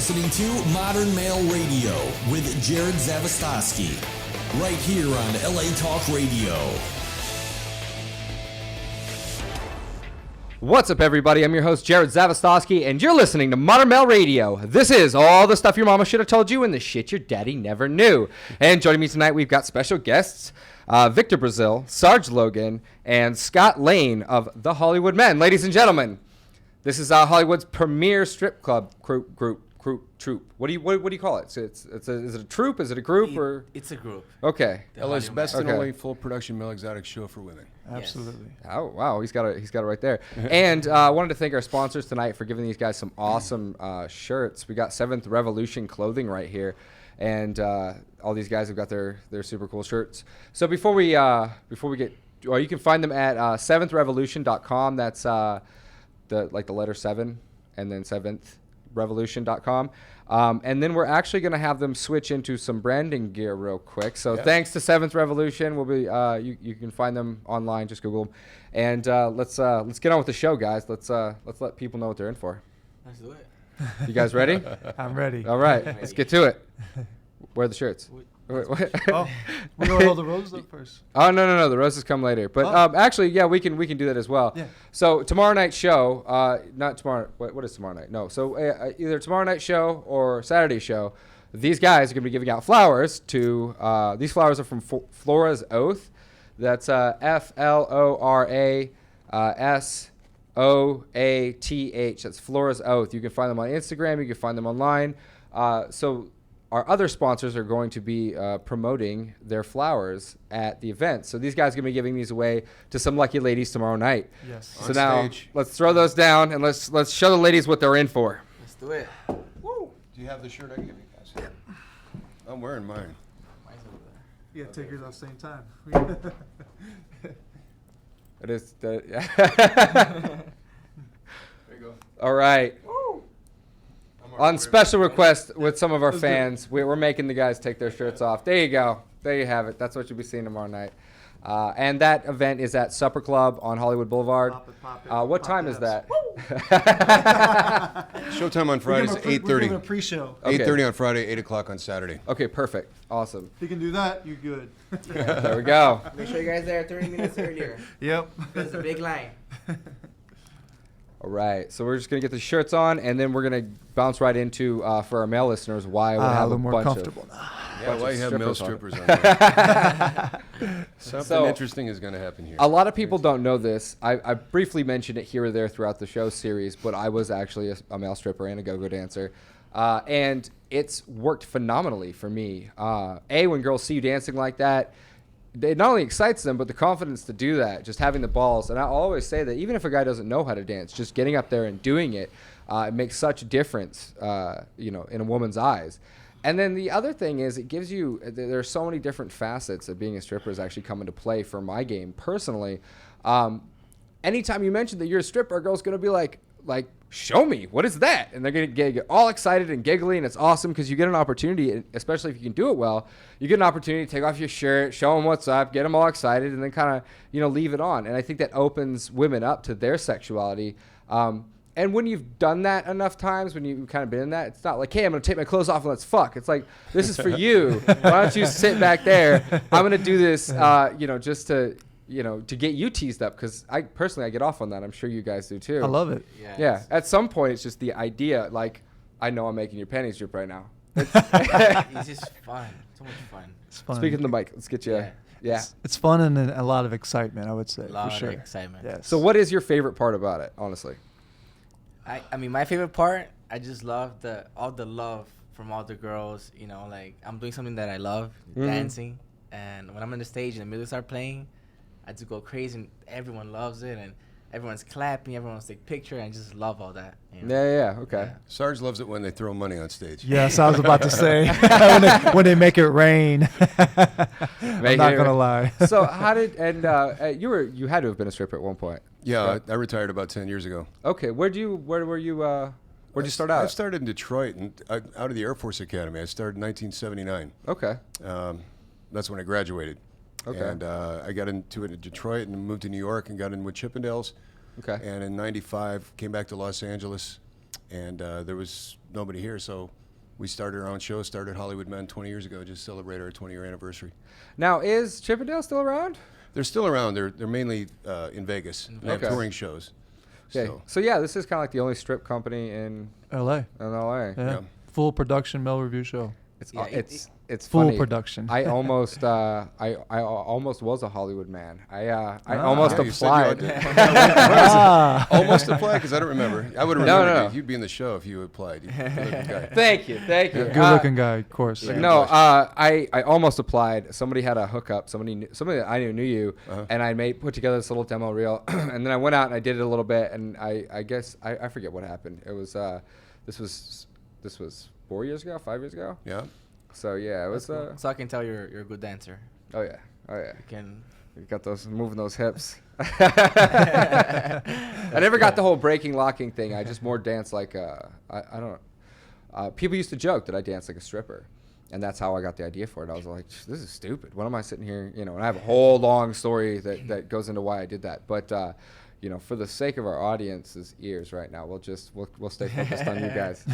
listening to Modern Male Radio with Jerod Zavistoski, right here on LA Talk Radio. What's up, everybody? I'm your host, Jerod Zavistoski, and you're listening to Modern Male Radio. This is all the stuff your mama should have told you and the shit your daddy never knew. And joining me tonight, we've got special guests, Victor Brasil, Sarge Logan, and Scott Lane of The Hollywood Men. Ladies and gentlemen, this is Hollywood's premier strip club troupe. What do you call it? Is it a troupe? Is it a group? Or it's a group. Okay. LA's best and only full production male exotic show for women. Absolutely. Yes. Oh wow, he's got it right there. And I wanted to thank our sponsors tonight for giving these guys some awesome shirts. We got Seventh Revolution clothing right here, and all these guys have got their super cool shirts. So before we get, or you can find them at seventhrevolution.com. That's the letter 7 and then seventhrevolution.com. And then we're actually going to have them switch into some branding gear real quick. So thanks to Seventh Revolution. We'll be you can find them online. Just Google them. And let's get on with the show, guys. Let's let people know what they're in for. Let's do it. You guys ready? I'm ready. All right, let's get to it. Where are the shirts? Oh, we don't hold the roses up first. Oh no, the roses come later. But actually, yeah, we can do that as well. Yeah. So tomorrow night's show, not tomorrow. What is tomorrow night? No. So either tomorrow night show or Saturday show, these guys are going to be giving out flowers to. These flowers are from Flora's Oath. That's FLORASOATH. That's Flora's Oath. You can find them on Instagram. You can find them online. So our other sponsors are going to be promoting their flowers at the event. So these guys are going to be giving these away to some lucky ladies tomorrow night. Yes. So now let's throw those down and let's show the ladies what they're in for. Let's do it. Woo! Do you have the shirt I can give you guys? Yeah. I'm wearing mine. Mine's over there. You gotta take yours at the same time. It is. There you go. All right. On special request with some of our fans, we're making the guys take their shirts off. There you go. There you have it. That's what you'll be seeing tomorrow night. And that event is at Supper Club on Hollywood Boulevard. Pop it. What time is that? Showtime on Friday is 8:30. We're giving a pre-show. Okay. 8:30 on Friday, 8 o'clock on Saturday. Okay, perfect. Awesome. If you can do that, you're good. There we go. Make sure you guys there 30 minutes earlier. Yep. There's a big line. All right. So we're just going to get the shirts on, and then we're going to bounce right into, for our male listeners, why I would have a little more bunch comfortable. Yeah, why you have male strippers strippers on there? Something So, interesting is going to happen here. A lot of people don't know this. I briefly mentioned it here or there throughout the show series, but I was actually a male stripper and a go-go dancer. And it's worked phenomenally for me. When girls see you dancing like that, it not only excites them, but the confidence to do that, just having the balls. And I always say that even if a guy doesn't know how to dance, just getting up there and doing it, it makes such a difference, in a woman's eyes. And then the other thing is it gives you, there are so many different facets of being a stripper is actually come into play for my game personally. Anytime you mention that you're a stripper, a girl's going to be like, show me, what is that? And they're going to get all excited and giggly, and it's awesome because you get an opportunity, especially if you can do it well, you get an opportunity to take off your shirt, show them what's up, get them all excited, and then kind of, leave it on. And I think that opens women up to their sexuality. And when you've done that enough times, when you've kind of been in that, it's not like, hey, I'm going to take my clothes off and let's fuck. It's like, this is for you. Why don't you sit back there? I'm going to do this, just to get you teased up, because I get off on that. I'm sure you guys do too. I love it. Yes. Yeah. At some point, it's just the idea, like, I know I'm making your panties drip right now. It's just fun. So much fun. It's fun. Speaking of the mic, let's get you. Yeah. It's fun and a lot of excitement, I would say. A lot for sure. of excitement. Yes. So what is your favorite part about it, honestly? I mean, my favorite part, I just love all the love from all the girls. I'm doing something that I love, dancing. And when I'm on the stage and the music start playing, I just go crazy and everyone loves it. And everyone's clapping, everyone wants to take a picture, and I just love all that. Yeah, okay. Yeah. Sarge loves it when they throw money on stage. Yes, I was about to say when they make it rain. I'm not gonna lie. So how did you had to have been a stripper at one point? Yeah, I retired about 10 years ago. Okay, where'd you start out? I started in Detroit and out of the Air Force Academy. I started in 1979. Okay. That's when I graduated. Okay. And I got into it in Detroit and moved to New York and got in with Chippendales. Okay. And in '95 came back to Los Angeles and there was nobody here, so we started our own show, started Hollywood Men 20 years ago, just celebrated our 20-year anniversary. Now, is Chippendale still around? They're still around. They're mainly in Vegas. They have touring shows. Okay. So yeah, this is kind of like the only strip company in L.A. LA. Yeah. Full production male review show. It's full funny. production. I almost I almost was a Hollywood man. I almost applied. Almost applied because I don't remember. I would have remembered you. You'd be in the show if you applied. Thank you. Good looking guy, of course. Yeah. No, I almost applied. Somebody had a hookup. Somebody that I knew you, and I put together this little demo reel, and then I went out and I did it a little bit, and I guess I forget what happened. It was this was 4 years ago, 5 years ago. Yeah. So yeah, it was. Cool. So I can tell you're a good dancer. Oh yeah. You got those moving those hips. I never got the whole breaking locking thing. I just more dance like I don't. People used to joke that I danced like a stripper, and that's how I got the idea for it. I was like, this is stupid. What am I sitting here? And I have a whole long story that goes into why I did that. But for the sake of our audience's ears right now, we'll stay focused on you guys.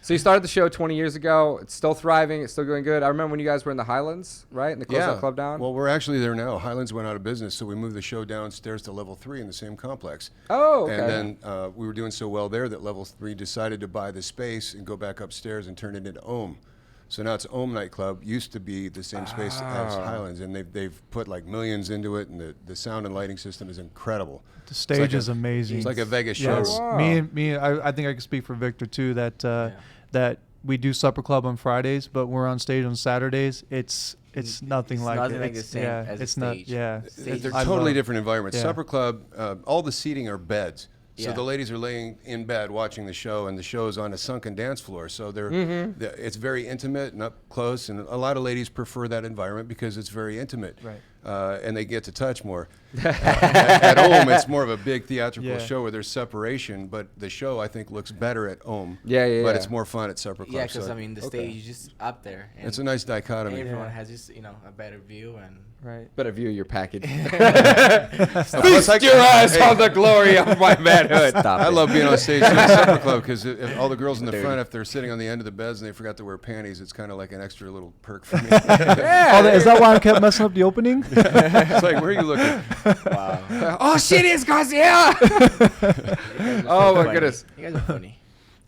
So you started the show 20 years ago. It's still thriving. It's still going good. I remember when you guys were in the Highlands, right? In the Close Out Club down? Well, we're actually there now. Highlands went out of business, so we moved the show downstairs to level 3 in the same complex. Oh, okay. And then we were doing so well there that level 3 decided to buy the space and go back upstairs and turn it into Ohm. So now it's Ohm Nightclub. Used to be the same space as Highlands, and they've put like millions into it, and the sound and lighting system is incredible. The stage is amazing. It's like a Vegas yes. show. Wow. Me. I think I can speak for Victor too. That we do supper club on Fridays, but we're on stage on Saturdays. It's nothing like nothing it. Like the same as it's a not. stage. Yeah, They're totally different environments. Yeah. Supper club, all the seating are beds. So Yeah. the ladies are laying in bed watching the show, and the show is on a sunken dance floor. So it's very intimate and up close, and a lot of ladies prefer that environment because it's very intimate. Right. And they get to touch more. At Ohm, it's more of a big theatrical Yeah. show where there's separation, but the show, I think, looks better at Ohm. Yeah. But it's more fun at Supper Club. Yeah, because so the stage is just up there. And it's a nice dichotomy. everyone has just a better view and. Right. Better view your package. Feast your eyes on the glory of my manhood. I love being on stage at Supper Club because all the girls in the front, if they're sitting on the end of the beds and they forgot to wear panties, it's kind of like an extra little perk for me. Is that why I kept messing up the opening? It's like, where are you looking? Wow. Oh shit, it's Garcia! Oh my goodness. You guys are funny.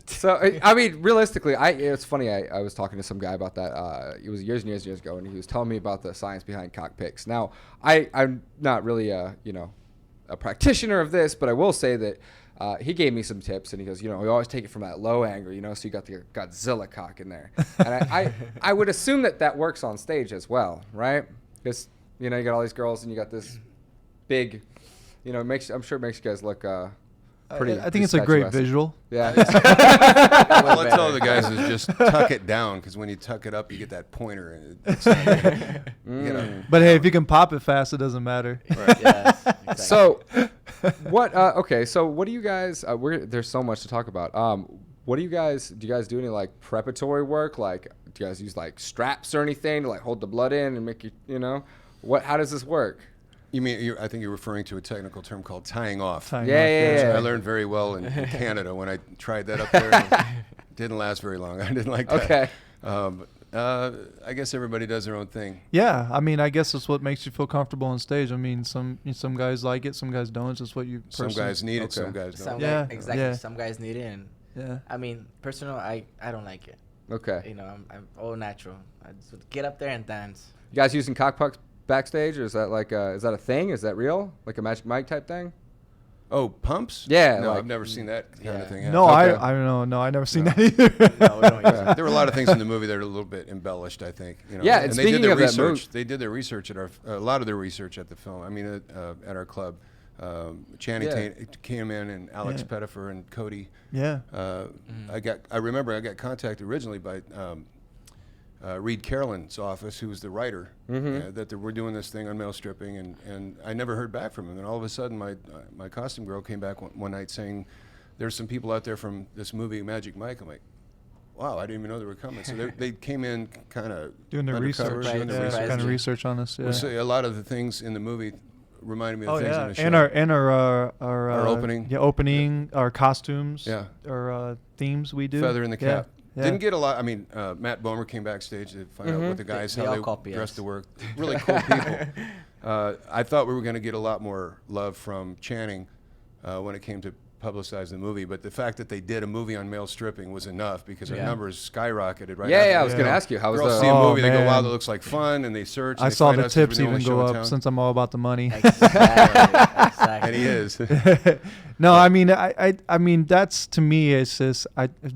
So I mean, realistically, it's funny. I was talking to some guy about that. It was years and years ago, and he was telling me about the science behind cock picks. Now, I'm not really a practitioner of this, but I will say that he gave me some tips, and he goes, we always take it from that low angle, so you got the Godzilla cock in there, and I would assume that works on stage as well, right? Because you got all these girls, and you got this big, I'm sure it makes you guys look. I think it's a great visual. Yeah. Well, I tell the guys is just tuck it down because when you tuck it up, you get that pointer. But hey, if you can pop it fast, it doesn't matter. Right. Yes, exactly. So, what? Okay, so what do you guys? There's so much to talk about. What do you guys do any like preparatory work? Like, do you guys use like straps or anything to like hold the blood in and make you? How does this work? You mean, I think you're referring to a technical term called tying off. Yeah. I learned very well in Canada when I tried that up there. It didn't last very long. I didn't like that. Okay. I guess everybody does their own thing. Yeah, I mean, I guess that's what makes you feel comfortable on stage. I mean, some guys like it, some guys don't. It's just what you. Some guys need it, some guys don't. Exactly. Yeah. Some guys need it, and I mean, personal, I don't like it. Okay. I'm all natural. I just would get up there and dance. You guys using cock pucks backstage, or is that like is that a thing? Is that real? Like a Magic Mike type thing? Oh, pumps? Yeah. No, I've never seen that kind of thing. No, Okay. I don't know. No, I never seen that either. No, we don't use it. There were a lot of things in the movie that are a little bit embellished, I think. Yeah, and they speaking did their of that research. They did their research at a lot of their research at the film. I mean, at our club, Channing Tatum came in, and Alex Pettifer and Cody. Yeah. I remember I got contacted originally by Reed Carolyn's office, who was the writer, that we're doing this thing on male stripping, and I never heard back from him. And all of a sudden, my costume girl came back one night saying, "There's some people out there from this movie Magic Mike." I'm like, "Wow, I didn't even know they were coming." So they came in kind of Doing their research. Doing their research. Kind of research on us. We Yeah. see a lot of the things in the movie reminded me of Oh things in yeah, the show. and our opening. Yeah, opening, our costumes. Yeah. Our themes we do. Feather in the cap. Yeah. Didn't get a lot. I mean, Matt Bomer came backstage to find out what the guys, They how all they copy dressed us. to work. Really cool people. I thought we were going to get a lot more love from Channing when it came to publicize the movie, but the fact that they did a movie on male stripping was enough because our numbers skyrocketed right after. Yeah, I was going to ask you, how was Girls the... see a movie, they go, man. wow, that looks like fun, and they search. And I they saw find the us 'cause we're tips the only even show go in up town. since I'm all about the money. Exactly. And he is. No, I mean, I mean, that's, to me, it's just,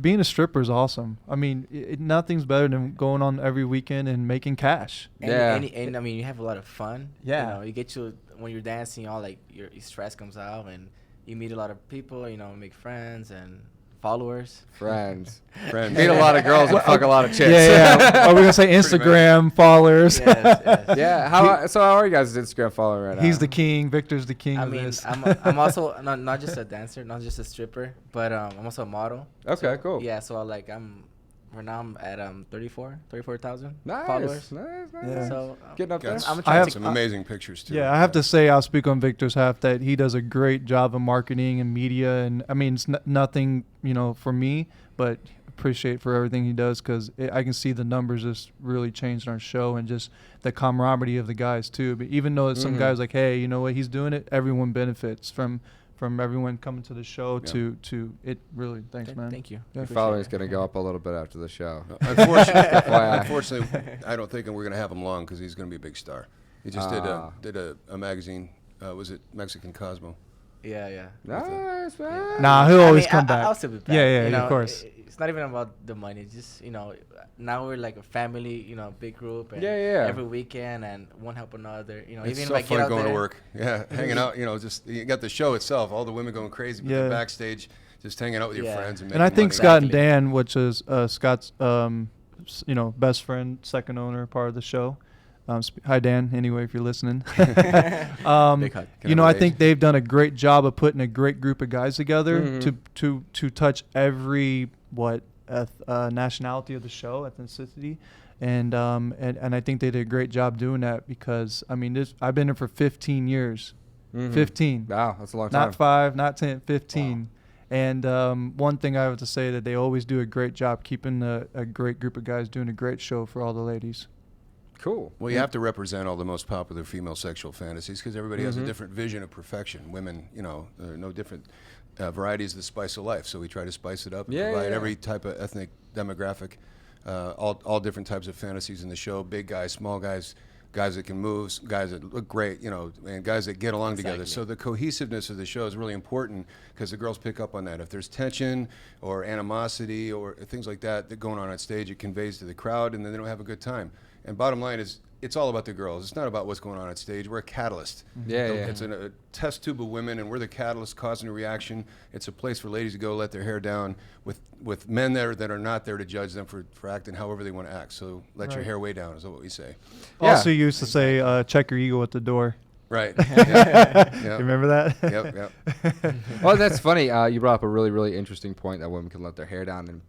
being a stripper is awesome. I mean, nothing's better than going on every weekend and making cash. And I mean, you have a lot of fun. Yeah. You know, you get to, when you're dancing, all like your stress comes out, and you meet a lot of people. You know, make friends and followers. Friends. Friends. Meet a lot of girls and fuck a lot of chicks. Yeah. Are we gonna say Instagram followers? Yes. Yeah. How are you guys' Instagram following right now? He's the king. Victor's the king I of mean, this. I'm also not just a dancer, not just a stripper, but I'm also a model. Okay, So, cool. Yeah, so like right now I'm at 34,000 Nice. followers. Nice. Yeah. So Getting up there. Got I'm I trying have to some amazing pictures too. Yeah, I have to say, I'll speak on Victor's half that he does a great job of marketing and media, and I mean, it's nothing, for me, but appreciate for everything he does because I can see the numbers just really changed our show and just the camaraderie of the guys too. But even though some guys like, hey, you know what, he's doing it, everyone benefits from everyone coming to the show to it. Really, thanks, man. Thank you. Yeah. Your following is going to go up a little bit after the show. Unfortunately, I don't think we're going to have him long because he's going to be a big star. He just did a magazine. Was it Mexican Cosmo? Yeah. Nice, man. Nah, he'll always come I'll back. still be back. Yeah, You of know, course. It's not even about the money. It's just, now we're like a family, big group. And Yeah. every weekend and one help another. It's even so if I get fun out going there, to work. Yeah, hanging out. Just you got the show itself, all the women going crazy, but Yeah. the backstage, just hanging out with your Yeah. friends and And I making think money. Scott and Exactly. Dan, which is Scott's, best friend, second owner, part of the show. Hi, Dan. Anyway, if you're listening, Big hug. I think they've done a great job of putting a great group of guys together to touch every nationality of the show, ethnicity, and I think they did a great job doing that because I mean, I've been here for 15 years, 15. Wow, that's a long time. Not 5, not 10, 15. Wow. And one thing I have to say that they always do a great job keeping a great group of guys doing a great show for all the ladies. Cool. Well, you have to represent all the most popular female sexual fantasies because everybody has a different vision of perfection. Women, there are no different varieties of the spice of life, so we try to spice it up and provide every type of ethnic demographic, all different types of fantasies in the show, big guys, small guys, guys that can move, guys that look great, and guys that get along together. So the cohesiveness of the show is really important because the girls pick up on that. If there's tension or animosity or things like that going on stage, it conveys to the crowd, and then they don't have a good time. And bottom line is, it's all about the girls. It's not about what's going on stage. We're a catalyst. It's a test tube of women, and we're the catalyst causing a reaction. It's a place for ladies to go let their hair down with men there that are not there to judge them for acting however they want to act. So let your hair way down is what we say. Also, you used to say, check your ego at the door. Right. Yep. You remember that? Yep. Well, that's funny. You brought up a really, really interesting point that women can let their hair down, and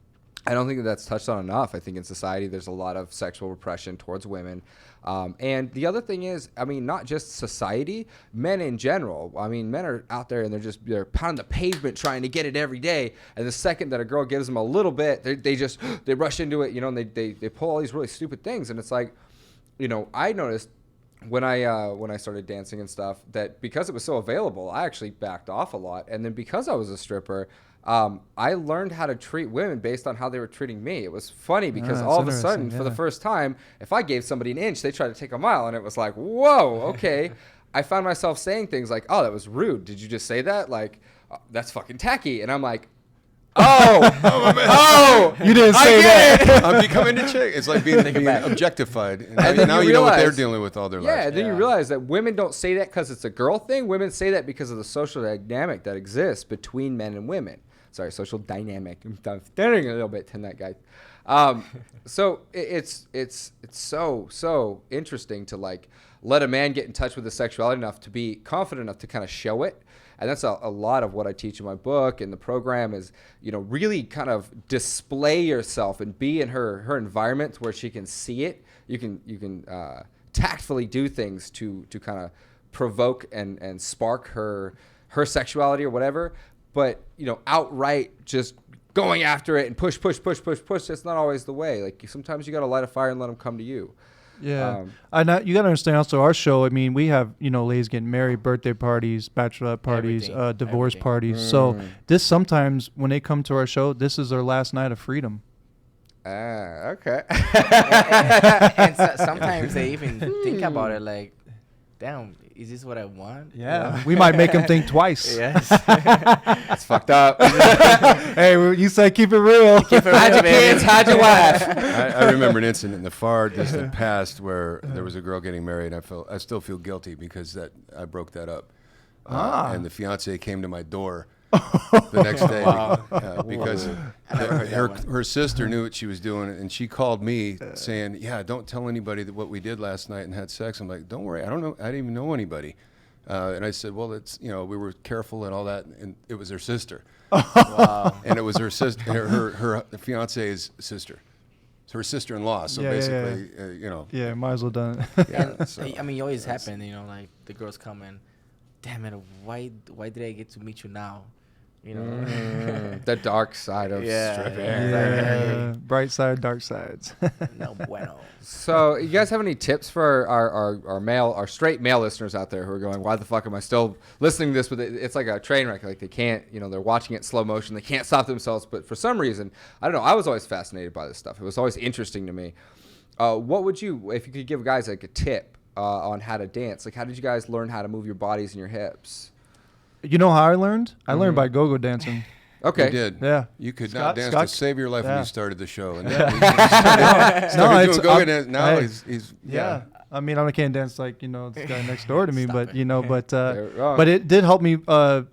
I don't think that's touched on enough. I think in society there's a lot of sexual repression towards women. And the other thing is, I mean, not just society, men in general. I mean, men are out there and they're pounding the pavement trying to get it every day. And the second that a girl gives them a little bit, they rush into it, and they pull all these really stupid things. And it's like, I noticed when I started dancing and stuff that because it was so available, I actually backed off a lot. And then because I was a stripper, I learned how to treat women based on how they were treating me. It was funny because all of a sudden, for the first time, if I gave somebody an inch, they tried to take a mile, and it was like, whoa, okay. I found myself saying things like, oh, that was rude. Did you just say that? Like, that's fucking tacky. And I'm like, You didn't say that. I'm becoming a chick. It's like being objectified. And now you know what they're dealing with all their lives. Yeah, and then you realize that women don't say that because it's a girl thing. Women say that because of the social dynamic that exists between men and women. Sorry, social dynamic. I'm stuttering a little bit tonight, guys. So it's so interesting to let a man get in touch with his sexuality enough to be confident enough to kind of show it. And that's a lot of what I teach in my book and the program is, really kind of display yourself and be in her environment where she can see it. You can tactfully do things to kind of provoke and spark her sexuality or whatever, but outright just going after it and push, that's not always the way. Like sometimes you got to light a fire and let them come to you. Yeah, you got to understand also our show. I mean, we have ladies getting married, birthday parties, bachelorette parties, divorce parties. So this sometimes when they come to our show, this is their last night of freedom. Okay. and sometimes they even think about it like, damn, is this what I want? Yeah, we might make them think twice. Yes. That's fucked up. Hey, you said keep it real. Hide your kids, hide your wife. I remember an incident in the far distant past where there was a girl getting married. I still feel guilty because I broke that up. And the fiance came to my door the next day because her sister knew what she was doing, and she called me saying, "Yeah, don't tell anybody that what we did last night and had sex." I'm like, "Don't worry, I don't know. I didn't even know anybody." And I said, "Well, it's we were careful and all that," and it was her sister. Wow. And it was her sister, her fiance's sister. It's her sister-in-law. So basically, Yeah, might as well done it. And I mean, it always happen, like the girls come in, damn it, why did I get to meet you now? The dark side of stripping. Yeah. Bright side, dark sides. No bueno. So, you guys have any tips for our straight male listeners out there who are going, why the fuck am I still listening to this? But it's like a train wreck. Like they can't, they're watching it in slow motion. They can't stop themselves. But for some reason, I don't know. I was always fascinated by this stuff. It was always interesting to me. What would you, if you could give guys like a tip on how to dance? Like, how did you guys learn how to move your bodies and your hips? You know how I learned? I learned by go-go dancing. Okay. You did. Yeah. You could not dance to save your life when you started the show. And he's I mean, I can't dance like this guy next door to me, but Stop but it did help me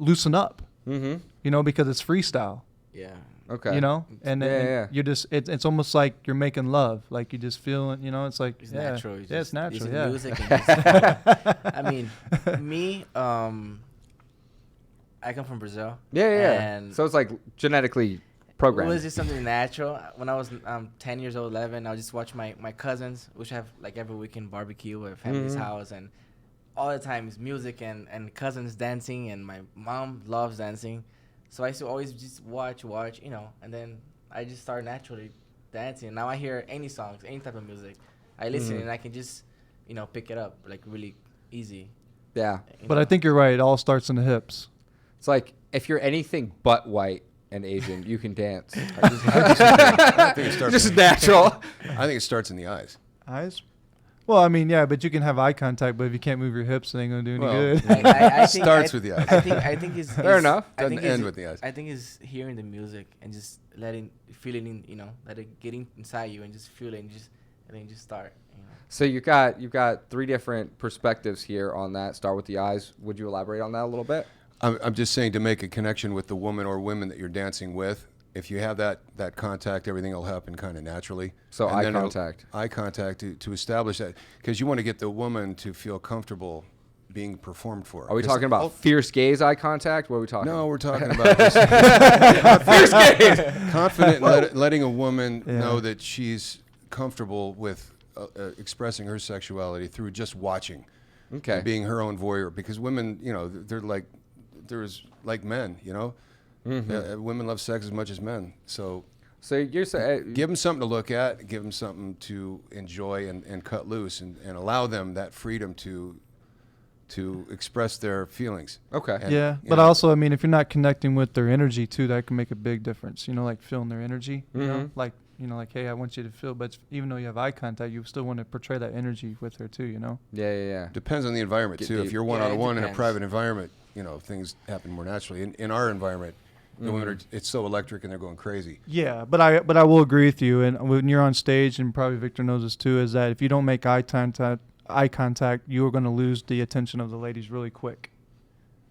loosen up. Because it's freestyle. Yeah. Okay. And then you're just it's almost like you're making love, like you just feel it. It's like it's natural. It's natural. Listen Yeah. to music and I mean, me, I come from Brazil. Yeah. And So it's like genetically programmed. it was just something natural. When I was 10 years old, 11, I would just watch my cousins, which have like every weekend barbecue at family's house, and all the time is music and cousins dancing, and my mom loves dancing. So I used to always just watch, and then I just started naturally dancing. Now I hear any songs, any type of music, I listen and I can just, pick it up like really easy. Yeah. But I think you're right. It all starts in the hips. It's like if you're anything but white and Asian, you can dance. I think it starts Just natural. I think it starts in the eyes. Eyes? Well, I mean, yeah, but you can have eye contact, but if you can't move your hips, it ain't going to do any good. I think Starts with the eyes. I think it's Fair enough. Doesn't end with the eyes. I think it's hearing the music and just feeling in, let it get inside you and just feel it and then just start. So you've got three different perspectives here on that. Start with the eyes. Would you elaborate on that a little bit? I'm just saying, to make a connection with the woman or women that you're dancing with, if you have that contact, everything will happen kind of naturally. So And eye then contact. Eye contact to establish that, because you want to get the woman to feel comfortable being performed for. Are we talking about fierce gaze eye contact? What are we talking about? No, we're talking about just fierce gaze. confident in letting a woman know that she's comfortable with expressing her sexuality through just watching. Okay. Being her own voyeur, because women, they're like men, women love sex as much as men. So you're saying give them something to look at, give them something to enjoy and cut loose, and allow them that freedom to express their feelings. okay. And, But also, I mean, if you're not connecting with their energy too, that can make a big difference. Like feeling their energy. Like hey, I want you to feel. But even though you have eye contact, you still want to portray that energy with her too. Yeah. Depends on the environment Get too. deep. If you're one-on-one in a depends. private environment, things happen more naturally. In our environment, the women it's so electric and they're going crazy. Yeah, but I will agree with you. And when you're on stage, and probably Victor knows this too, is that if you don't make eye contact, you are going to lose the attention of the ladies really quick.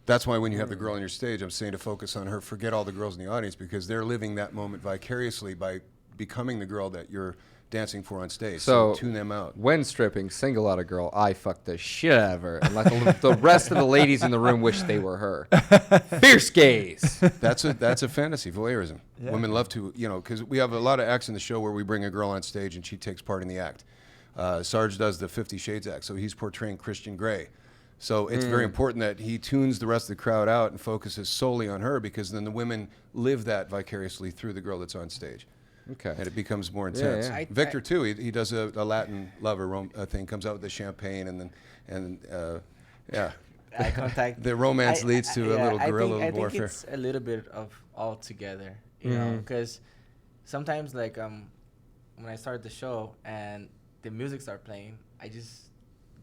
That's why when you have the girl on your stage, I'm saying to focus on her. Forget all the girls in the audience, because they're living that moment vicariously by becoming the girl that you're dancing for on stage. So tune them out. When stripping, single out a girl, I fuck the shit out of her, and let the rest of the ladies in the room wish they were her. Fierce gaze. That's a fantasy, voyeurism. Yeah. Women love to, because we have a lot of acts in the show where we bring a girl on stage and she takes part in the act. Sarge does the 50 Shades act, so he's portraying Christian Grey. So it's very important that he tunes the rest of the crowd out and focuses solely on her, because then the women live that vicariously through the girl that's on stage. Okay. And it becomes more intense. yeah. Victor, too, he does a Latin lover thing, comes out with the champagne, and yeah. Eye contact. The romance leads to a little guerrilla I warfare. think it's a little bit of all together, you know, because sometimes like when I start the show and the music start playing, I just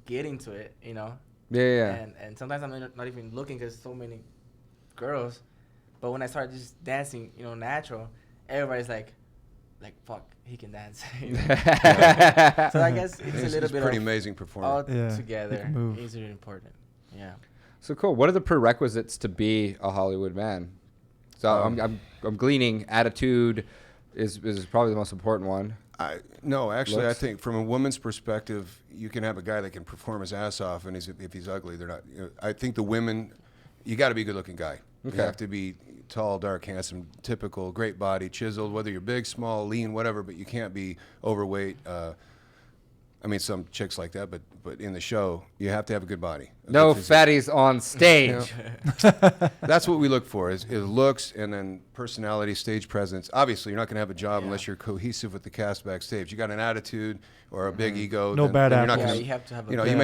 get into it, you know. Yeah. And sometimes I'm not even looking because so many girls, but when I start just dancing, you know, natural, everybody's like fuck, he can dance. You know? So I guess it's a little bit pretty of amazing performer. all Yeah, he together. can move. It's really important. Yeah. So cool. What are the prerequisites to be a Hollywood man? So I'm gleaning attitude is probably the most important one. No, actually, Looks? I think from a woman's perspective, you can have a guy that can perform his ass off, and if he's ugly, they're not. I think the women, you got to be a good-looking guy. Okay. You have to be tall, dark, handsome, typical, great body, chiseled, whether you're big, small, lean, whatever, but you can't be overweight. I mean, some chicks like that, but in the show, you have to have a good body. No fatties on stage. That's what we look for is looks and then personality, stage presence. Obviously, you're not going to have a job unless you're cohesive with the cast backstage. You got an attitude or a big ego. No bad then you're not apples. gonna- You have to have a You know, you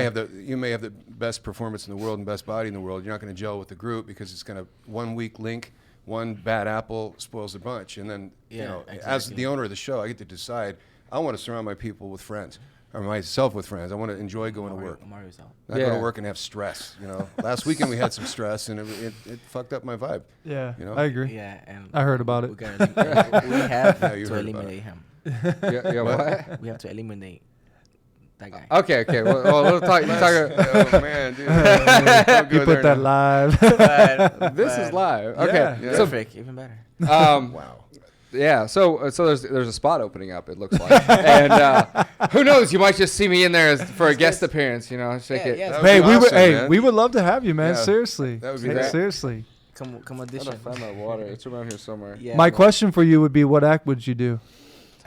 may have the best performance in the world and best body in the world. You're not going to gel with the group because it's going to one weak link, one bad apple spoils the bunch. And then you know, as exactly. the owner of the show, I get to decide. I want to surround my people with friends. Or myself with friends. I want to enjoy going to work. Mario's out. Not go Yeah. to work and have stress. You know, last weekend we had some stress and it fucked up my vibe. Yeah, You know? I agree. Yeah, and I heard about it. we have Yeah, you to heard about eliminate him. yeah, what? We have to eliminate that guy. Okay. Well, we'll talk. Oh man, dude. Don't You go put there that now. live. This is live. Okay. Yeah. So, Perfect, even better. Wow. yeah. So there's a spot opening up. It looks like, and who knows? You might just see me in there for a guest appearance. You know, shake Yeah, it. yeah. That would Hey, be we would. awesome, Hey, man. we would love to have you, man. Yeah. Seriously. That would be Hey, great. seriously. Come I'm audition. gonna find my water. It's around here somewhere. Yeah, My but question for you would be, what act would you do?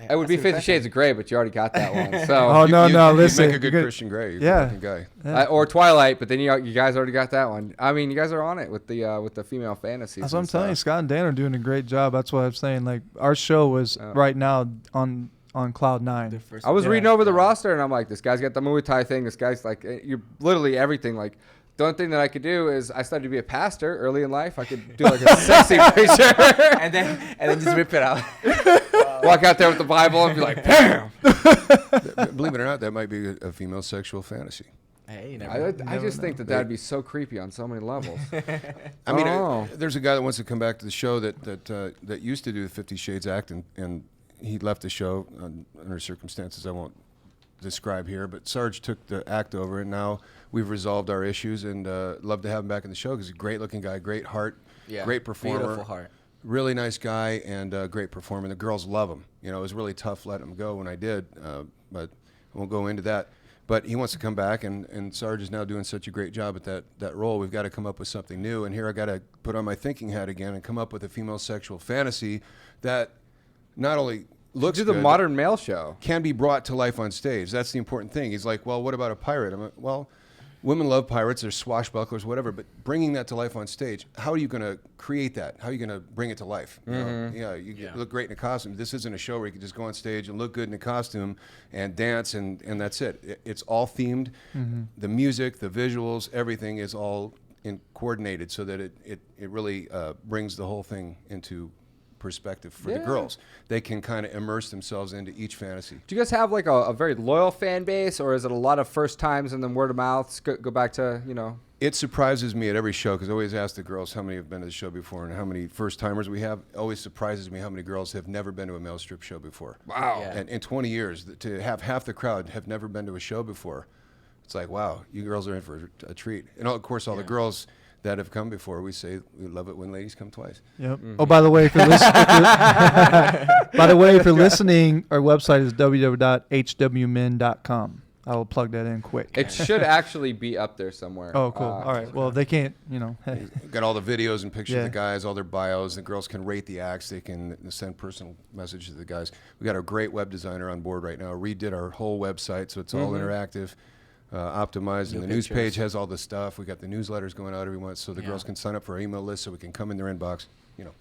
It would be that's a good 50 Shades of Grey, but you already got that one. So. Oh, no, You listen. make a good you're good- Christian Grey. You're Yeah. a good-looking guy. Or Twilight, but then you guys already got that one. I mean, you guys are on it with the female fantasies. That's what I'm and telling you. stuff. Scott and Dan are doing a great job. That's what I'm saying. Like, our show is right now on cloud nine. the first I was Yeah. reading over the roster, and I'm like, this guy's got the Muay Thai thing. This guy's like, you're literally everything. Like, the only thing that I could do is I studied to be a pastor early in life. I could do like a sexy picture, and then just rip it out. walk out there with the Bible, and be like, bam. Believe it or not, that might be a female sexual fantasy. Hey, you never know. I just think that'd be so creepy on so many levels. I mean, Oh. there's a guy that wants to come back to the show that used to do the 50 Shades act, and he left the show under circumstances I won't describe here. But Sarge took the act over, and now we've resolved our issues, and love to have him back in the show because he's a great-looking guy, great heart, Yeah, great performer, beautiful heart. really nice guy, and great performer. The girls love him. You know, it was really tough letting him go when I did, but I won't go into that. But he wants to come back, and Sarge is now doing such a great job at that role. We've got to come up with something new. And here I got to put on my thinking hat again and come up with a female sexual fantasy that not only looks Do the good, modern male show. but can be brought to life on stage. That's the important thing. He's like, well, what about a pirate? I'm like, well, women love pirates. They're swashbucklers, whatever. But bringing that to life on stage, how are you going to create that? How are you going to bring it to life? You know? Yeah, you look great in a costume. This isn't a show where you can just go on stage and look good in a costume and dance, and that's it. It's all themed. The music, the visuals, everything is all coordinated so that it really brings the whole thing into perspective for the girls. They can kind of immerse themselves into each fantasy. Do you guys have like a very loyal fan base, or is it a lot of first times and then word of mouth? Go back to, you know. It surprises me at every show because I always ask the girls how many have been to the show before and how many first timers we have. It always surprises me how many girls have never been to a male strip show before. Wow. Yeah. And in 20 years, to have half the crowd have never been to a show before, it's like, wow, you girls are in for a treat. And of course, all the girls that have come before, we say we love it when ladies come twice. Yep. Oh, by the way, if you're if you're listening, our website is www.hwmen.com. I will plug that in quick. It should actually be up there somewhere. Oh, cool. All right. Well, if they can't, you know. Hey. Got all the videos and pictures of Yeah. the guys, all their bios. The girls can rate the acts. They can send personal messages to the guys. We got a great web designer on board right now. Redid our whole website, so it's all interactive. optimized, and the New news pictures. page has all the stuff. We got the newsletters going out every month, so the girls can sign up for our email list, so we can come in their inbox. You know.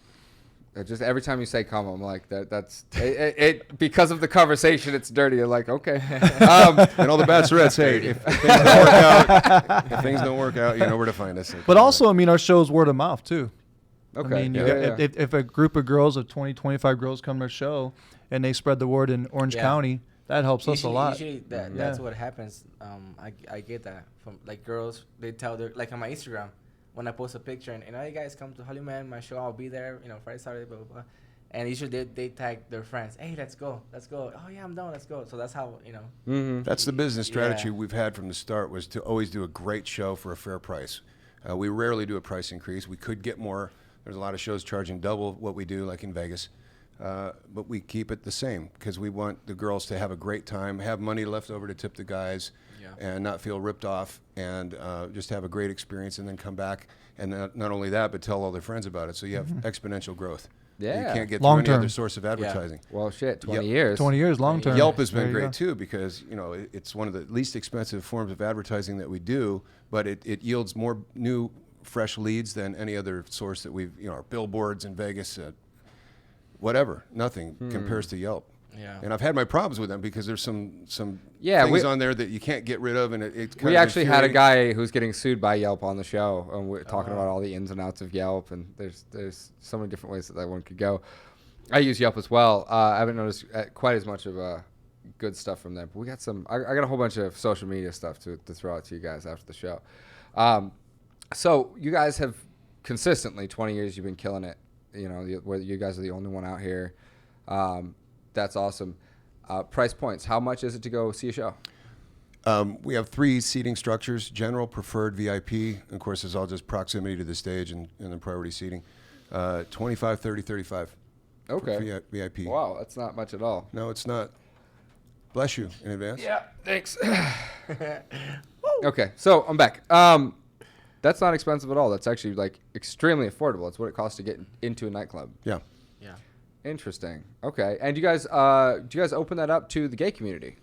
Just every time you say "come," I'm like that's it because of the conversation. It's dirty. I'm like, okay. And all the bachelorettes, hey, if things don't work out, you know where to find us. But also, I mean, our show's word of mouth too. Okay. I mean, Yeah. if a group of girls of 20, 25 girls come to our show and they spread the word in Orange County, that helps us a lot. Usually that's what happens. I get that from like girls. They tell their like on my Instagram when I post a picture and hey guys, come to Hollywood, my show. I'll be there. You know, Friday, Saturday, blah blah blah. And usually they tag their friends. Hey, let's go. Oh yeah, I'm down. Let's go. So that's how you know. Mm-hmm. That's the business strategy we've had from the start, was to always do a great show for a fair price. We rarely do a price increase. We could get more. There's a lot of shows charging double what we do, like in Vegas. But we keep it the same because we want the girls to have a great time, have money left over to tip the guys, and not feel ripped off, and just have a great experience and then come back. And not only that, but tell all their friends about it. So you have exponential growth. Yeah. You can't get Long through any term. other source of advertising. Well, shit, 20 Yep. years. 20 years, long term. Yelp has There been you great go. too because it's one of the least expensive forms of advertising that we do, but it yields more new, fresh leads than any other source that we've our billboards in Vegas, whatever. Nothing compares to Yelp. Yeah. And I've had my problems with them because there's some Yeah, things on there that you can't get rid of, and it kind We of actually had a infuriating. guy who's getting sued by Yelp on the show, and we're talking about all the ins and outs of Yelp, and there's so many different ways that one could go. I use Yelp as well. I haven't noticed quite as much of good stuff from them, but we got some. I got a whole bunch of social media stuff to throw out to you guys after the show. So you guys have consistently 20 years. You've been killing it. Where you guys are the only one out here. That's awesome. Price points. How much is it to go see a show? We have 3 seating structures: general, preferred, VIP. Of course, it's all just proximity to the stage and then priority seating. 25, 30, 35. Okay. For VIP. Wow, that's not much at all. No, it's not. Bless you in advance. Yeah, thanks. Okay, so I'm back. That's not expensive at all. That's actually like extremely affordable. It's what it costs to get into a nightclub. Yeah. Yeah. Interesting. Okay, and do you guys open that up to the gay community?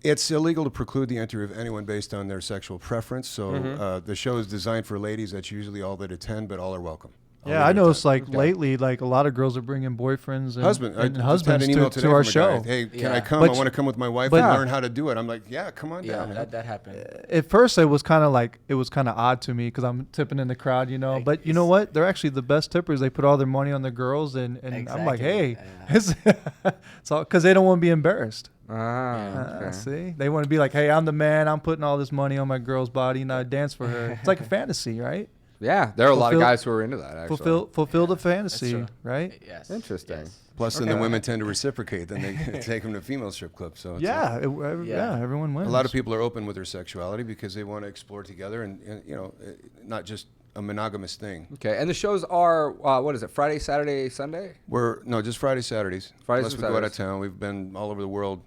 It's illegal to preclude the entry of anyone based on their sexual preference. So the show is designed for ladies. That's usually all that attend, but all are welcome. Yeah, I noticed lately, like a lot of girls are bringing boyfriends and Husband. I and just husbands had an email to today our from a show. guy. Hey, can Yeah. I come? But- I want to come with my wife but- and learn how to do it. I'm like, yeah, come on Yeah, down. man. that happened. At first, it was kind of odd to me because I'm tipping in the crowd, Like, But you know what? They're actually the best tippers. They put all their money on the girls, and I'm like, hey, it's all because they don't want to be embarrassed. Okay. See, they want to be like, hey, I'm the man. I'm putting all this money on my girl's body, and I dance for her. It's like a fantasy, right? Yeah, there are a lot of Fulfill- guys who are into that. Actually, Fulfill the fantasy, true. right? Yes. Interesting. Yes. Plus, then the women tend to reciprocate. Then they take them to female strip clubs. So it's Yeah, everyone wins. a lot of people are open with their sexuality because they want to explore together, and not just a monogamous thing. Okay, and the shows are what is it? Friday, Saturday, Sunday? Just Friday, Saturdays. Fridays Unless and we go out of Saturdays. town. We've been all over the world.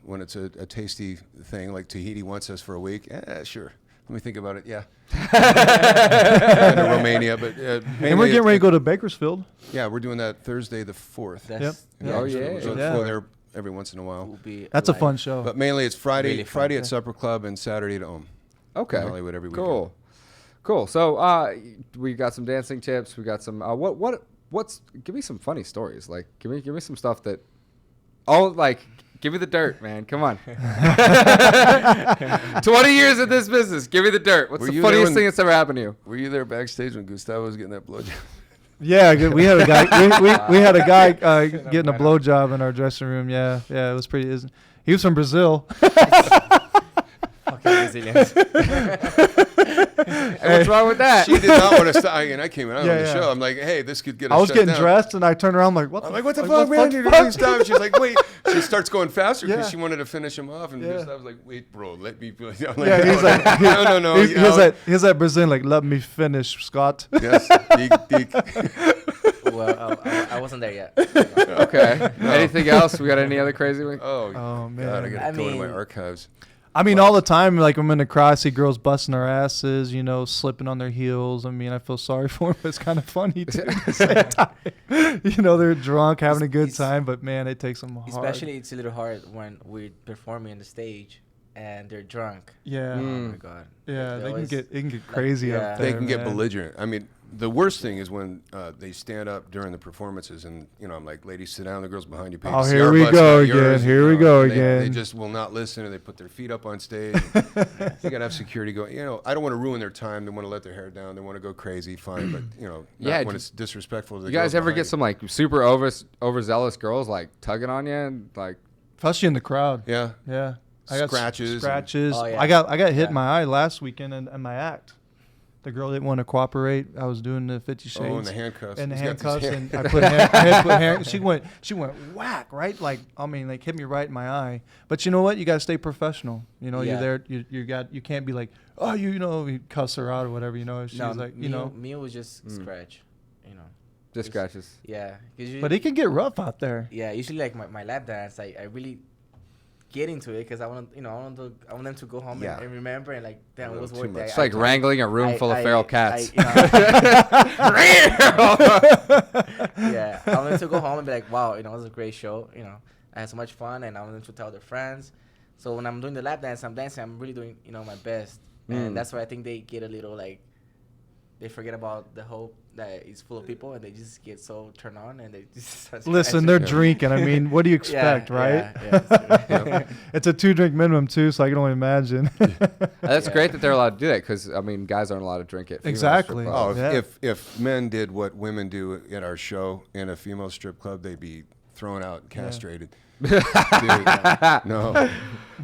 When it's a tasty thing like Tahiti wants us for a week. Sure. Let me think about it. Yeah. To Romania, but and mainly we're getting ready to go to Bakersfield. Yeah, we're doing that Thursday the 4th. That's Oh, yeah. We'll go Yeah. there every once in a while. will be That's a live. fun show. But mainly it's Friday. Really fun. Friday at Supper Club and Saturday at Ohm. Okay. In Hollywood every weekend. Cool. So we got some dancing tips. We got some what's give me some funny stories. Like give me some stuff that give me the dirt, man. Come on. 20 years in this business. Give me the dirt. What's Were the you there funniest when- thing that's ever happened to you? Were you there backstage when Gustavo was getting that blowjob? Yeah, good. We had a guy. we had a guy getting a blowjob in our dressing room. Yeah, it was pretty. He was from Brazil. Okay, Brazilians. Hey, what's wrong with that? She did not want to stop. I came out on the Yeah. show. I'm like, hey, this could get us I was shut getting down. dressed, and I turned around like, what? I'm like, what the fuck, man? You didn't stop. She's like, wait. She starts going faster because Yeah. she wanted to finish him off. And Yeah. Gustav's like, wait, bro, let me. I'm like, Yeah, he's like, no. He's that Brazilian, like, let me finish, Scott. Yes, deek. Well, I wasn't there yet. Okay. Anything else? We got any other crazy one? Oh, man. God, I got I to go into my mean- archives. I mean, all the time, like, I'm in the crowd, I see girls busting their asses, slipping on their heels. I mean, I feel sorry for them, but it's kind of funny, too, at the same time. They're drunk, having a good time, but, man, it takes them hard. Especially, it's a little hard when we're performing on the stage and they're drunk. Yeah. Oh my god. Yeah, They they can always- get crazy yeah. up there. They can get man. belligerent. I mean, the worst thing is when they stand up during the performances and, I'm like, ladies, sit down. The girls behind you. Pay Oh, to see here our we butts, go not again. yours, Here we go and again. They just will not listen, and they put their feet up on stage. You got to have security go. I don't want to ruin their time. They want to let their hair down. They want to go crazy. Fine, but, not Yeah, when it's disrespectful to the You guys girls ever behind get you. some like super overzealous girls like tugging on you and like? Especially in the crowd. Yeah. Yeah. I got Scratches. Scratches. Oh, yeah. I got hit Yeah. in my eye last weekend in my act. The girl didn't want to cooperate. I was doing the 50 Shades. Oh, and the handcuffs. And the He's got these handcuffs, hand- and I put hair. She went whack, right? Like, I mean, like hit me right in my eye. But you know what? You gotta stay professional. You're Yeah. there. You can't be like, oh, you cuss her out or whatever. She's No, like, me was just scratch. Just scratches. Yeah. 'Cause But it can get rough out there. Yeah, usually like my lap dance, I really get into it because I want them to go home Yeah. and remember and like damn, A it was little too worth much. it. It's like wrangling a room full of feral cats. Yeah, I want them to go home and be like, wow, it was a great show. I had so much fun, and I want them to tell their friends. So when I'm doing the lap dance, I'm dancing. I'm really doing my best, and that's why I think they get a little like they forget about the hope that it's full of people, and they just get so turned on, and they just start Listen, scratching. they're drinking. I mean, what do you expect, right? Yeah, It's a 2-drink minimum too, so I can only imagine. That's Yeah. great that they're allowed to do that because I mean, guys aren't allowed to drink it. Exactly. Oh, Yeah. if men did what women do at our show in a female strip club, they'd be thrown out and castrated. Dude, no.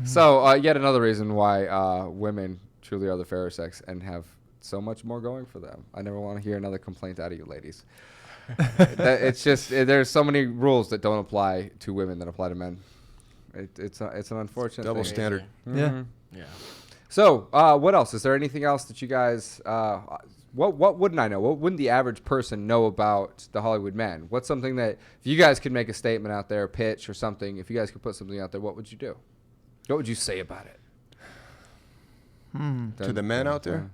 So yet another reason why women truly are the fairer sex and have so much more going for them. I never want to hear another complaint out of you ladies. It's just there's so many rules that don't apply to women that apply to men. It's an unfortunate Double thing. standard. Yeah. Yeah. So what else? Is there anything else that you guys? What wouldn't I know? What wouldn't the average person know about the Hollywood men? What's something that if you guys could make a statement out there, pitch or something? If you guys could put something out there, what would you do? What would you say about it? To the men out there?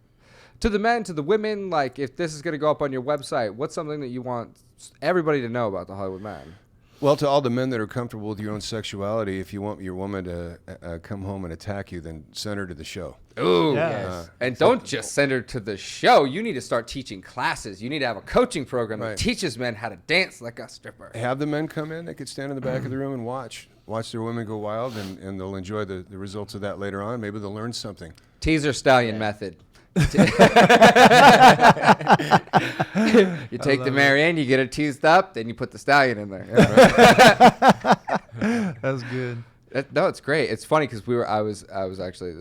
To the men, to the women, like if this is going to go up on your website, what's something that you want everybody to know about the Hollywood man? Well, to all the men that are comfortable with your own sexuality, if you want your woman to come home and attack you, then send her to the show. Ooh. Yeah. Yes. And don't just send her to the show. You need to start teaching classes. You need to have a coaching program that Right. teaches men how to dance like a stripper. Have the men come in. They could stand in the back of the room and watch their women go wild, and they'll enjoy the results of that later on. Maybe they'll learn something. Teaser stallion method. You take the Marianne, you get her teased up, then you put the stallion in there. That's good. No, it's great. It's funny because I was actually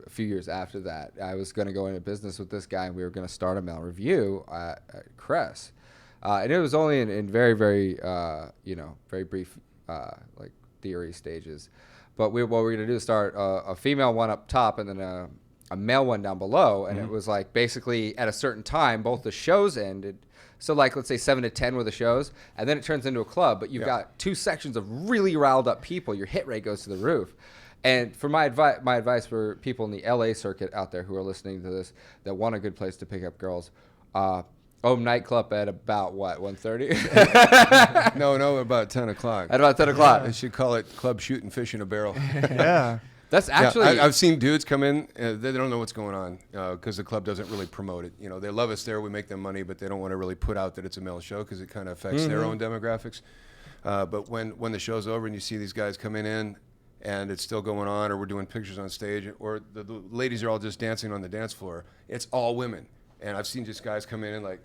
a few years after that. I was going to go into business with this guy, and we were going to start a male review at Cress, and it was only in very very very brief like theory stages. But what we were going to do is start a female one up top, and then a male one down below, and it was like basically at a certain time both the shows ended. So like let's say 7 to 10 were the shows, and then it turns into a club. But you've got two sections of really riled up people. Your hit rate goes to the roof. And for my advice for people in the LA circuit out there who are listening to this that want a good place to pick up girls, nightclub at about what 1:30? No, about 10 o'clock. At about 10 o'clock. They should call it Club Shooting Fish in a Barrel. Yeah. That's actually I've seen dudes come in, they don't know what's going on because the club doesn't really promote it. They love us there, we make them money, but they don't want to really put out that it's a male show because it kind of affects their own demographics. But when the show's over and you see these guys coming in and it's still going on, or we're doing pictures on stage, or the ladies are all just dancing on the dance floor, it's all women. And I've seen just guys come in and like,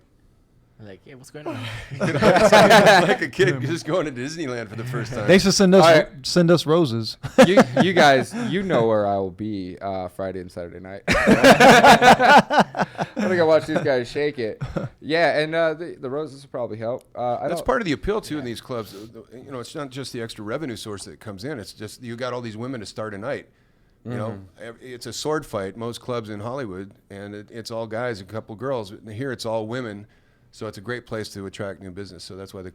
Hey, what's going on? like a kid just going to Disneyland for the first time. They should send us roses. you guys, know where I will be Friday and Saturday night. I'm gonna go watch these guys shake it. Yeah, and the roses will probably help. That's part of the appeal too in these clubs. It's not just the extra revenue source that comes in. It's just you got all these women to start a night. It's a sword fight. Most clubs in Hollywood, and it's all guys, a couple girls. Here, it's all women. So it's a great place to attract new business. So that's why the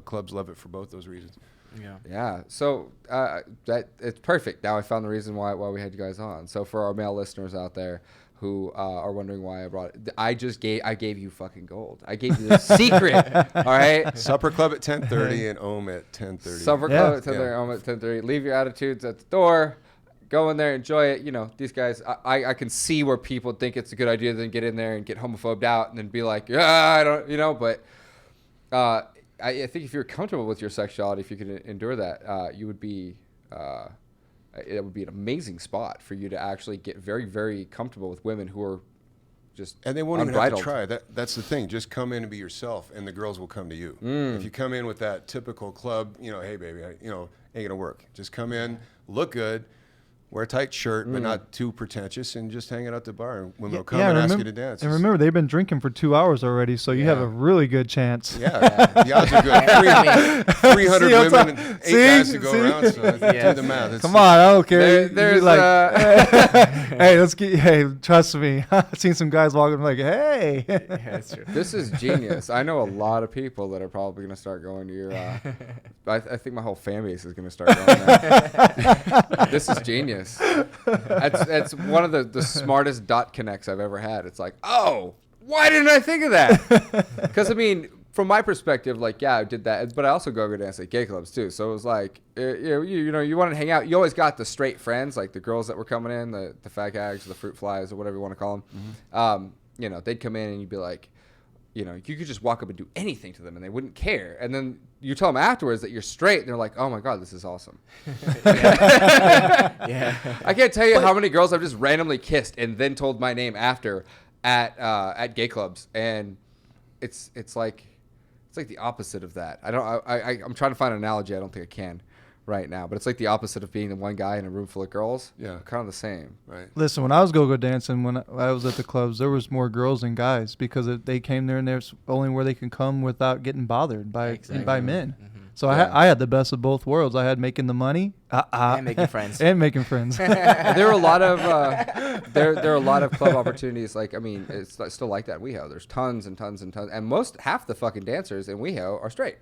clubs love it for both those reasons. Yeah. Yeah. So that it's perfect. Now I found the reason why we had you guys on. So for our male listeners out there who are wondering why I brought it, I gave you fucking gold. I gave you the secret. All right. Supper club at 10:30 and Ohm at 10:30. Supper club at 10:30. Home at 10:30. Leave your attitudes at the door. go in there, enjoy it. You know, these guys, I can see where people think it's a good idea to then get in there and get homophobed out and then be like, I don't, but I think if you're comfortable with your sexuality, if you can endure that, you would be, it would be an amazing spot for you to actually get very, very comfortable with women who are just and they won't unbridled. even have to try. That's the thing. Just come in and be yourself, and the girls will come to you. If you come in with that typical club, hey baby, ain't gonna work. Just come in, look good, wear a tight shirt, but not too pretentious, and just hang out at the bar. And women will come and ask you to dance. And remember, they've been drinking for 2 hours already, so you have a really good chance. Yeah, the odds are good. 300 women and 8 guys to go around, so do the math. Come on, I don't care. There's hey, trust me. I've seen some guys walking like, hey. Yeah, that's true. This is genius. I know a lot of people that are probably going to start going to your. I think my whole fan base is going to start going there. This is genius. That's one of the smartest dot connects I've ever had. It's like, oh, why didn't I think of that? Because I mean, from my perspective, like, yeah, I did that, but I also go dance at gay clubs too. So it was like, you want to hang out. You always got the straight friends, like the girls that were coming in, the fag hags, the fruit flies, or whatever you want to call them. They'd come in and you'd be like, you could just walk up and do anything to them and they wouldn't care. And then you tell them afterwards that you're straight and they're like, oh my God, this is awesome. Yeah. I can't tell you how many girls I've just randomly kissed and then told my name after at gay clubs. And it's like the opposite of that. I'm trying to find an analogy. I don't think I can right now, but it's like the opposite of being the one guy in a room full of girls. Yeah. Kind of the same. Right. Listen, when I was go dancing, when I was at the clubs, there was more girls than guys because they came there and there's only where they can come without getting bothered by men. Mm-hmm. So I had the best of both worlds. I had making the money and making friends. and making friends. There are a lot of there are a lot of club opportunities. Like, I mean, it's still like that in WeHo. There's tons and tons and tons, and half the fucking dancers in WeHo are straight.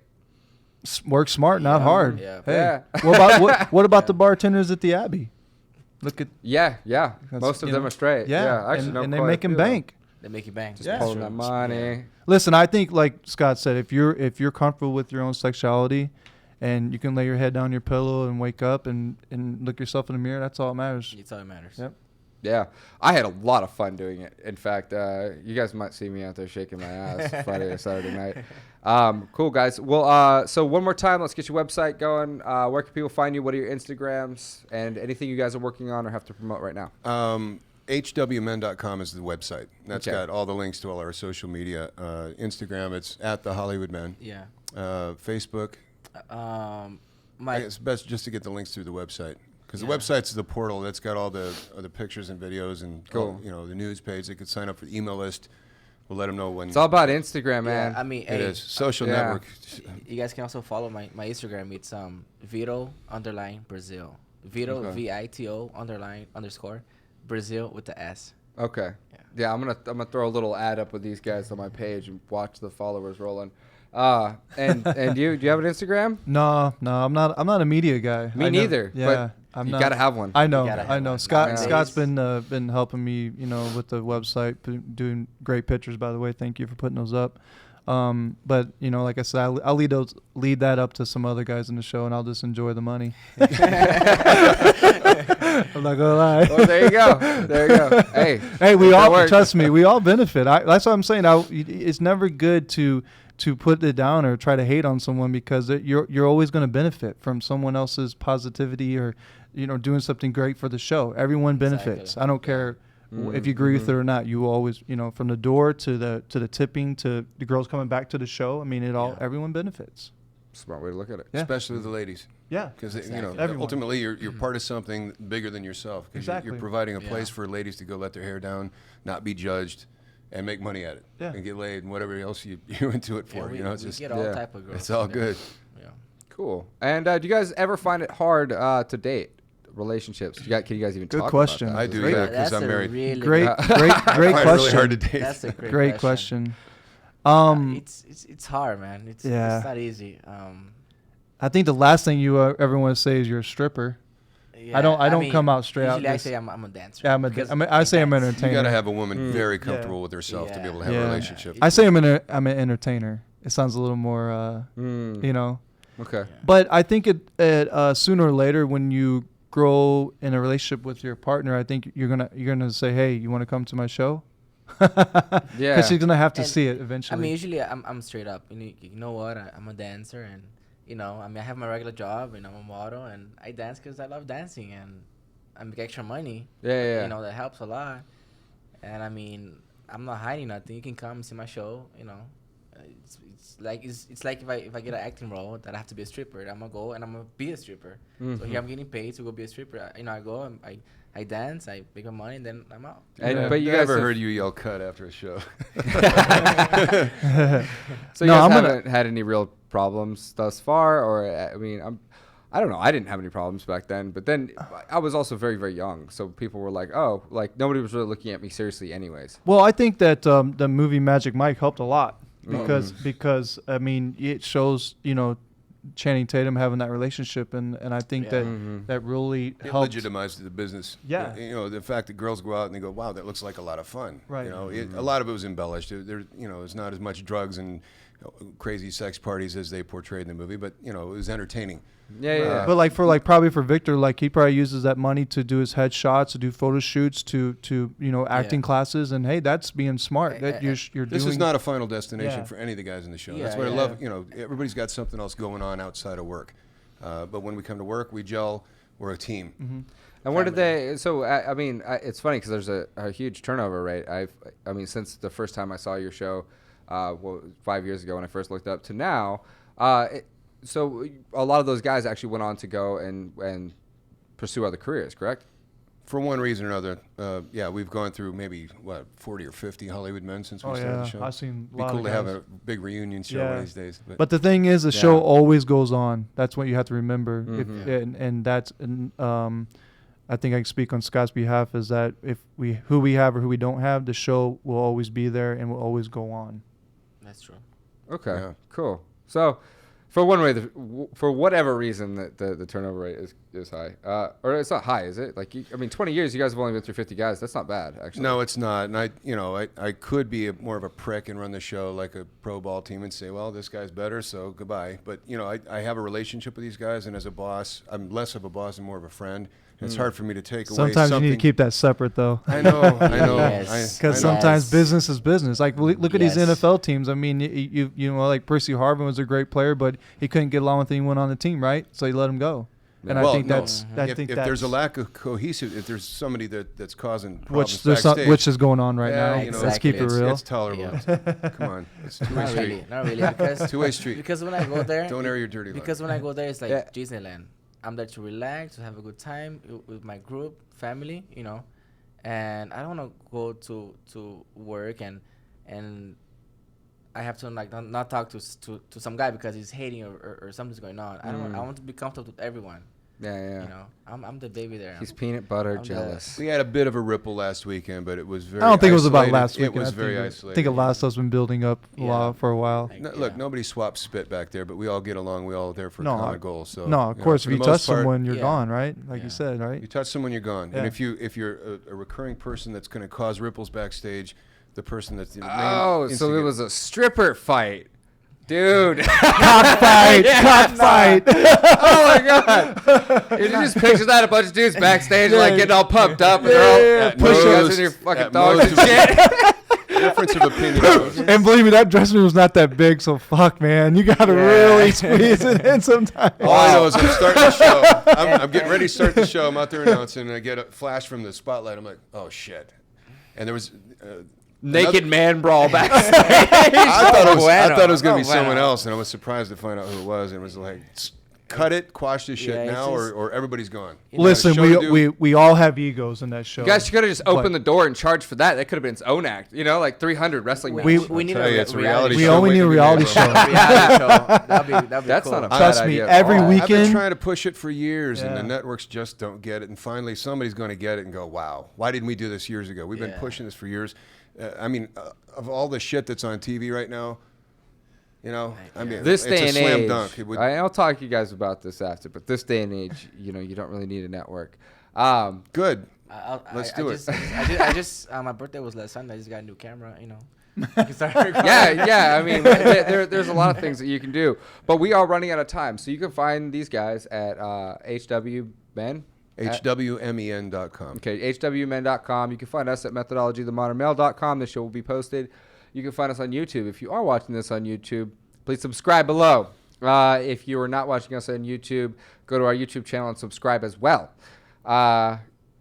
Work smart, not hard. Yeah. Hey, what about the bartenders at the Abbey? Look at Most of them are straight. Actually, and they're making bank. They make you bang. Just pulling that money. Yeah. Listen, I think like Scott said, if you're comfortable with your own sexuality, and you can lay your head down on your pillow and wake up and look yourself in the mirror, that's all that matters. That's all that matters. Yep. Yeah, I had a lot of fun doing it. In fact, you guys might see me out there shaking my ass Friday or Saturday night. Cool, guys. Well, so one more time, let's get your website going. Where can people find you? What are your Instagrams? And anything you guys are working on or have to promote right now? hwmen.com is the website. That's got all the links to all our social media. Instagram, it's @TheHollywoodMen. Yeah. Facebook. It's best just to get the links through the website. Because the website's the portal that's got all the pictures and videos and the news page. They could sign up for the email list. We'll let them know when. It's all about Instagram, man. Yeah, I mean, it is social network. You guys can also follow my Instagram. It's Vito_Brazil. Vito VITO__ Brazil with the S. Okay. Yeah, I'm gonna throw a little ad up with these guys on my page and watch the followers rolling. And do you have an Instagram? No, I'm not a media guy. Me neither. Yeah. You gotta have one. I know. Scott's been helping me, with the website, doing great pictures. By the way, thank you for putting those up. But like I said, I'll lead that up to some other guys in the show, and I'll just enjoy the money. I'm not gonna lie. Well, there you go. Hey, we all trust me. We all benefit. That's what I'm saying. It's never good to put it down or try to hate on someone because you're always going to benefit from someone else's positivity or doing something great for the show. Everyone benefits. Exactly. I don't care if you agree with it or not. You always from the door to the tipping to the girls coming back to the show. I mean, everyone benefits. Smart way to look at it. Yeah. Especially the ladies. Yeah, because ultimately you're part of something bigger than yourself. Exactly. You're providing a place for ladies to go let their hair down, not be judged, and make money at it, and get laid and whatever else you're into it for. We just get all type of girls. It's all good. Yeah. Cool. And do you guys ever find it hard to date? Relationships? Can you guys even talk question. about that? I do, because I'm married. Really great question. Really hard to date. That's a great question. It's hard, man. It's not easy. I think the last thing you ever want to say is you're a stripper. Yeah, I don't come out straight out. Usually I say I'm a dancer. Yeah, I say I'm an entertainer. You got to have a woman very comfortable with herself to be able to have a relationship. I say I'm an entertainer. It sounds a little more, Okay. But I think it sooner or later when you grow in a relationship with your partner, I think you're gonna say, hey, you want to come to my show? Yeah. Because she's gonna have to And, see it eventually. I mean, usually I'm straight up. You know what? I'm a dancer, and I have my regular job, and I'm a model, and I dance because I love dancing, and I make extra money. Yeah. That helps a lot. And I mean, I'm not hiding nothing. You can come and see my show. It's like if I get an acting role that I have to be a stripper, I'm gonna go and I'm gonna be a stripper. Mm-hmm. So here I'm getting paid to go be a stripper. I go and I dance, I make my money, and then I'm out. But you guys never have- heard you yell cut after a show. So you guys haven't had any real problems thus far, or I mean, I don't know. I didn't have any problems back then, but then I was also very, very young, so people were like, "Oh, like nobody was really looking at me seriously, anyways." Well, I think that the movie Magic Mike helped a lot because I mean it shows Channing Tatum having that relationship, and I think that really It helped. legitimized the business. Yeah. The fact that girls go out and they go, wow, that looks like a lot of fun. Right. A lot of it was embellished. It's not as much drugs and crazy sex parties as they portrayed in the movie, but it was entertaining. Yeah. But probably for Victor, he probably uses that money to do his headshots, to do photo shoots, to acting classes, and hey, that's being smart. That you're This doing. is not a final destination Yeah. for any of the guys in the show. Yeah, That's what I yeah. love. Everybody's got something else going on outside of work. But when we come to work, we gel. We're a team. Mm-hmm. And where did they? So I mean, it's funny because there's a huge turnover rate. I mean, since the first time I saw your show, 5 years ago when I first looked up to now. So a lot of those guys actually went on to go and pursue other careers, correct? For one reason or another, we've gone through maybe 40 or 50 Hollywood men since we started the show. I've seen a Be lot cool of to have guys. a big reunion show Yeah. one of these days. But the thing is, the show always goes on. That's what you have to remember. Mm-hmm. And that's I think I can speak on Scott's behalf is that who we have or who we don't have, the show will always be there and will always go on. That's true. Okay, Yeah. cool. So, for for whatever reason, the turnover rate is high, or it's not high, is it? 20 years, you guys have only been through 50 guys. That's not bad, actually. No, it's not. And I could be more of a prick and run the show like a pro ball team and say, well, this guy's better, so goodbye. But I have a relationship with these guys, and as a boss, I'm less of a boss and more of a friend. It's hard for me to take away Sometimes something. you need to keep that separate, though. I know. Yes. Because I know. sometimes business is business. Look at these Yes. NFL teams. I mean, like Percy Harvin was a great player, but he couldn't get along with anyone on the team, right? So you let him go. And Well, I think no. that's. I If think there's a that's- lack of cohesive, if there's somebody that's causing problems which is going on right Yeah, now. you know, Let's keep it exactly. real. it's tolerable. Come on, it's two-way Not street. really, not really. Because Two-way street. Because when I go there, Don't air your dirty laundry. Because when I go there, it's like Yeah. Disneyland. I'm there to relax, to have a good time with my group, family, and I don't want to go to work and I have to not talk to some guy because he's hating or something's going on. I don't. I want to be comfortable with everyone. Yeah. I'm the baby there. He's peanut butter I'm jealous. We had a bit of a ripple last weekend, but it was very. I don't think it was about isolated. last week. It was very isolated. I think a lot of stuff's been building up for a while. Like, No, look, nobody swaps spit back there, but we all get along. We all there for No, a common goal. So No, of course, for if you the touch most part, someone, you're Yeah. gone, right? Like Yeah. you said, right? you touch someone, you're gone. Yeah. And if you're a recurring person that's going to cause ripples backstage, the person that's the main Oh, so it instigator- was a stripper fight. Dude. Cockfight! Cockfight! Oh my god! You just picture that, a bunch of dudes backstage getting all pumped up and they're all At pushing most- us in your fucking at dogs most and shit. difference of opinion. And believe me, that dressing room's not that big, so fuck, man. You got to really squeeze it in sometimes. All I know is I'm starting the show. I'm getting ready to start the show. I'm out there announcing, and I get a flash from the spotlight. I'm like, oh shit! And there was Naked man brawl backstage. I thought it was going to be Oh, bueno. someone else, and I was surprised to find out who it was. And it was like, cut it, quash this shit Yeah, it's now, just- or everybody's gone. Listen, Show to do. we all have egos in that show. You guys could have just opened the But door and charged for that. That could have been its own act. Like 300 wrestling We matches. need tell you, it's a reality We show only need a waiting to be reality made, show. bro. reality show. That'd be That's cool. not a Trust bad me, idea at every all. week- I've been Weekend? trying to push it for years, and Yeah. the networks just don't get it. And finally, somebody's going to get it and go, wow, why didn't we do this years ago? We've been Yeah. pushing this for years. Of all the shit that's on TV right now, This it's day a and slam age, dunk. It would, I'll talk to you guys about this after, but this day and age, you don't really need a network. good. Let's do it. I just my birthday was last Sunday. I just got a new camera. I can start recording. Yeah. I mean, there's a lot of things that you can do, but we are running out of time. So you can find these guys at HW Men. HWMEN.com. Okay, HWMen.com. You can find us at methodologythemodernmale.com. The show will be posted. You can find us on YouTube. If you are watching this on YouTube, please subscribe below. If you are not watching us on YouTube, go to our YouTube channel and subscribe as well.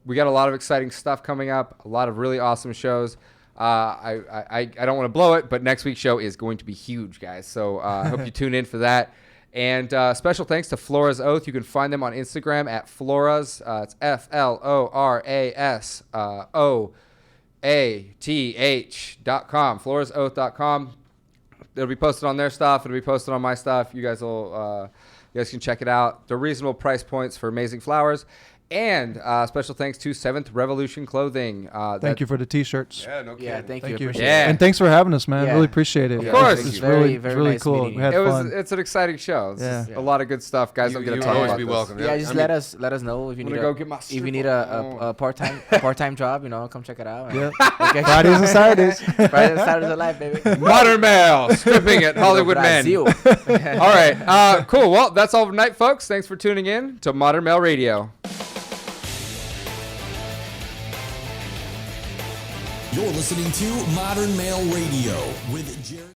We got a lot of exciting stuff coming up, a lot of really awesome shows. I don't want to blow it, but next week's show is going to be huge, guys. So I hope you tune in for that. And special thanks to Flora's Oath. You can find them on Instagram at Flora's. It's FLORASOATH.com. FlorasOath.com. It'll be posted on their stuff. It'll be posted on my stuff. You guys can check it out. They're reasonable price points for amazing flowers. And special thanks to Seventh Revolution Clothing. Thank you for the T-shirts. Yeah, no kidding. Yeah, thank you. Thank you. Appreciate Yeah. And thanks for having us, man. Yeah. Really appreciate it. Of course. It's Very, really, very really nice cool. meeting We had fun. It's an exciting show. Yeah. A lot of good stuff, guys. I'm You going to would talk always about be this. welcome. Yeah, just I mean, let us know if you I'm need gonna go get my if you need stripper. a part-time job, come check it out. Yeah. Okay. Fridays and Saturdays. Fridays and Saturdays of life, baby. Modern Male, stripping at Hollywood Men. Brasil. All right. Cool. Well, that's all for tonight, folks. Thanks for tuning in to Modern Male Radio. You're listening to Modern Male Radio with Jerod.